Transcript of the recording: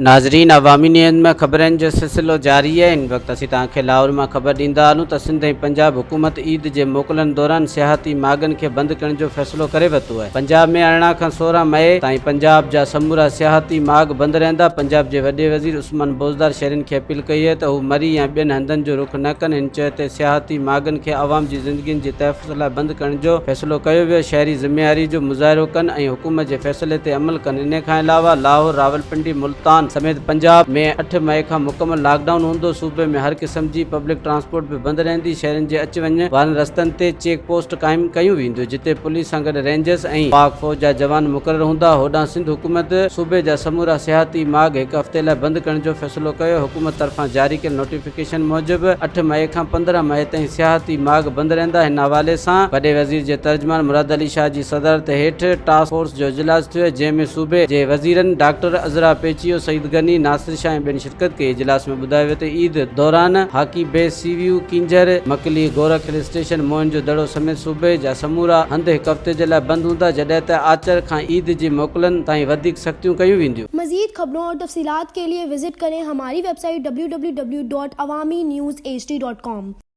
नाज़रीन, अवामी न्यूज़ में ख़बरनि जो सिलसिलो जारी है। इन वक्त असीं तव्हांखे लाहौर में ख़बर ॾींदा आहियूं त सिंध ऐं पंजाब हुकूमत ईद जे मोकलनि दौरान सियाहती मार्गनि खे बंदि करण जो फ़ैसिलो करे वरितो आहे। पंजाब में 18 खां 16 मई ताईं पंजाब जा समूरा सियाहती मार्ग बंदि रहंदा। पंजाब जे वॾे वज़ीर उस्मान बोज़दार शहरियुनि खे अपील कई आहे त हू मरी या ॿियनि हंधनि जो रुख न कनि। हिन चयो त सियाहती मार्गनि खे आवाम जी ज़िंदगियुनि जे तहफ़्फ़ुज़ लाइ बंदि करण जो फ़ैसिलो कयो वियो। शहरी ज़िम्मेवारी जो मुज़ाहिरो कनि ऐं हुकूमत जे फ़ैसिले ते अमल कनि। इन खां अलावा लाहौर, रावलपिंडी, मुल्तान समेत पंजाब में 8 मई खां मुकमल लॉकडाउन हूंदो। सूबे में हर क़िस्म जी पब्लिक ट्रांसपोर्ट भी बंदि रहंदी। शहरनि जे अच वञ वारनि रस्तनि ते चेक पोस्ट क़ाइमु कयूं वेंदियूं, जिते पुलिस सां गॾु रेंजर्स ऐं पाक फ़ौज जा जवान मुक़ररु हूंदा। होॾां सिंध हुकूमत सूबे जा समूरा सियाहती मार्ग हिकु हफ़्ते लाइ बंदि करण जो फ़ैसिलो कयो। हुकूमत तरफ़ां जारी कयल नोटिफिकेशन मूजिबि 8 मई खां 15 मई ताईं सियाहती मार्ग बंदि रहंदा। हिन हवाले सां वॾे वज़ीर जे तर्जुमान मुराद अली शाह जी सदारत हेठि टास्क फोर्स जो इजलास थियो, जंहिं में सूबे जे वज़ीरनि डॉक्टर अज़रा पेचियो, सईद गनी, नासिर शाह ऐं ॿियनि शिरकत कई। इजलास में ॿुधायो वियो त ईद दौरान hockey base, सीवियू, Kinjhar, मकली, Gorakh hill station, Mohan जो दड़ो समेत सूबे जा समूरा हंध हिकु हफ़्ते जे लाइ बंदि हूंदा, जॾहिं त आचर खां ईद जी मोकलनि ताईं वधीक सख़्तियूं कयूं वेंदियूं। मज़ीद खबरों और तफसीलात के लिए विजिट करें हमारी वेबसाइट www.awamiNewsHD.com।